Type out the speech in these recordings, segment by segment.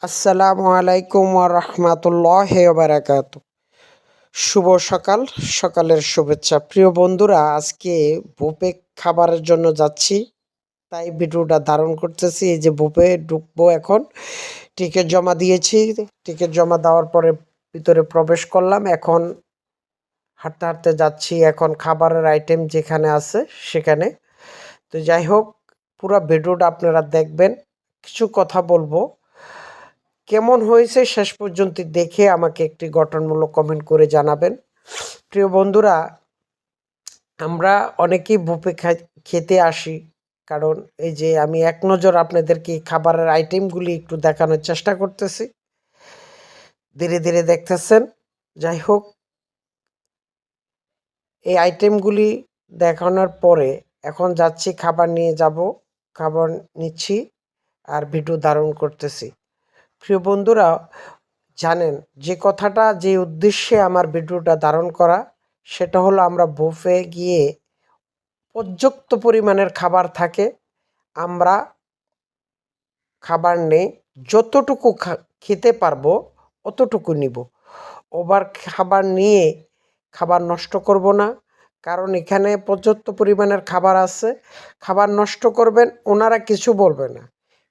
আসসালামু আলাইকুম ওয়া রাহমাতুল্লাহি ওয়া বারাকাতু। শুভ সকাল, সকালের শুভেচ্ছা। প্রিয় বন্ধুরা, আজকে বুফে খাবারের জন্য যাচ্ছি। তাই ভিডিওটা ধারণ করতেছি। এই যে বুফে ঢুকবো এখন। টিকিট জমা দিয়েছি। টিকিট জমা দেওয়ার পরে ভিতরে প্রবেশ করলাম। এখন হাঁটতে, হাঁটতে যাচ্ছি এখন খাবারের আইটেম যেখানে আছে সেখানে। তো যাই হোক, পুরা ভিডিওটা আপনারা দেখবেন। কিছু কথা বলবো। কেমন হয়েছে শেষ পর্যন্ত দেখে আমাকে একটি গঠনমূলক কমেন্ট করে জানাবেন। প্রিয় বন্ধুরা, আমরা অনেকেই বুফে খেতে আসি, কারণ এই যে আমি এক নজর আপনাদেরকে খাবারের আইটেমগুলি একটু দেখানোর চেষ্টা করতেছি। ধীরে ধীরে দেখতেছেন। যাই হোক, এই আইটেমগুলি দেখানোর পরে এখন যাচ্ছি খাবার নিয়ে যাব। খাবার নিচ্ছি আর ভিডিও ধারণ করতেছি। প্রিয় বন্ধুরা, জানেন যে কথাটা, যে উদ্দেশ্যে আমার ভিডিওটা ধারণ করা, সেটা হলো আমরা বুফে গিয়ে পর্যাপ্ত পরিমাণের খাবার থাকে, আমরা খাবার নেই, যতটুকু খেতে পারবো অতটুকু নিব। ওভার খাবার নিয়ে খাবার নষ্ট করব না, কারণ এখানে পর্যাপ্ত পরিমাণের খাবার আছে। খাবার নষ্ট করবেন, ওনারা কিছু বলবে না,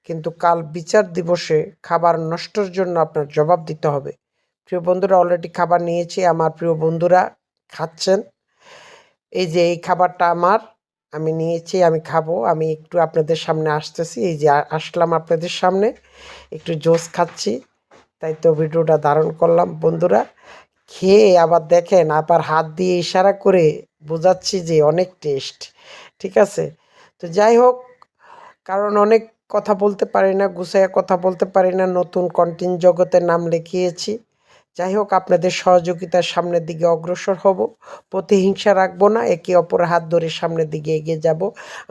কিন্তু কাল বিচার দিবসে খাবার নষ্টের জন্য আপনার জবাব দিতে হবে। প্রিয় বন্ধুরা, অলরেডি খাবার নিয়েছি, আমার প্রিয় বন্ধুরা খাচ্ছেন। এই যে এই খাবারটা আমার, আমি নিয়েছি, আমি খাবো। আমি একটু আপনাদের সামনে আসতেছি, এই যে আসলাম আপনাদের সামনে, একটু জুস খাচ্ছি, তাই তো ভিডিওটা ধারণ করলাম। বন্ধুরা, খেয়ে আবার দেখেন, আবার হাত দিয়ে ইশারা করে বোঝাচ্ছি যে অনেক টেস্ট। ঠিক আছে? তো যাই হোক, কারণ অনেক কথা বলতে পারি না, গুছাইয়া কথা বলতে পারি না, নতুন কন্টেন্ট জগতে নাম লিখিয়েছি। যাই হোক, আপনাদের সহযোগিতার সামনের দিকে অগ্রসর হব, প্রতিহিংসা রাখবো না, একে অপরের হাত ধরে সামনের দিকে এগিয়ে যাব।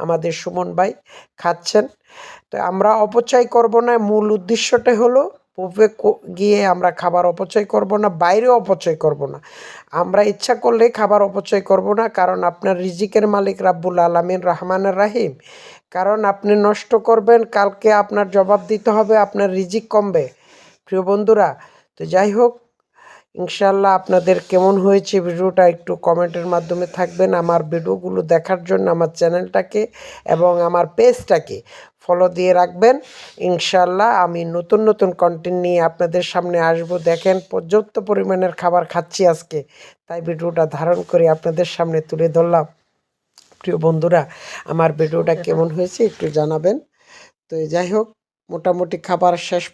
আমাদের সুমন ভাই খাচ্ছেন, তো আমরা অপচয় করব না। মূল উদ্দেশ্যটাই হলো বুফে গিয়ে আমরা খাবার অপচয় করব না, বাইরেও অপচয় করব না। আমরা ইচ্ছা করলে খাবার অপচয় করব না, কারণ আপনার রিজিকের মালিক রাব্বুল আলামিন রহমানুর রাহিম। কারণ আপনি নষ্ট করবেন, কালকে আপনার জবাব দিতে হবে, আপনার রিজিক কমবে। প্রিয় বন্ধুরা, তো যাই হোক, ইনশাল্লাহ আপনাদের কেমন হয়েছে ভিডিওটা একটু কমেন্টের মাধ্যমে থাকবেন। আমার ভিডিওগুলো দেখার জন্য আমার চ্যানেলটাকে এবং আমার পেজটাকে ফলো দিয়ে রাখবেন। ইনশাল্লাহ আমি নতুন নতুন কন্টেন্ট নিয়ে আপনাদের সামনে আসব। দেখেন, পর্যাপ্ত পরিমাণের খাবার খাচ্ছি আজকে, তাই ভিডিওটা ধারণ করে আপনাদের সামনে তুলে ধরলাম। প্রিয় বন্ধুরা, আমার ভিডিওটা কেমন হয়েছে একটু জানাবেন। তো যাই হোক, মোটামুটি খাবার শেষ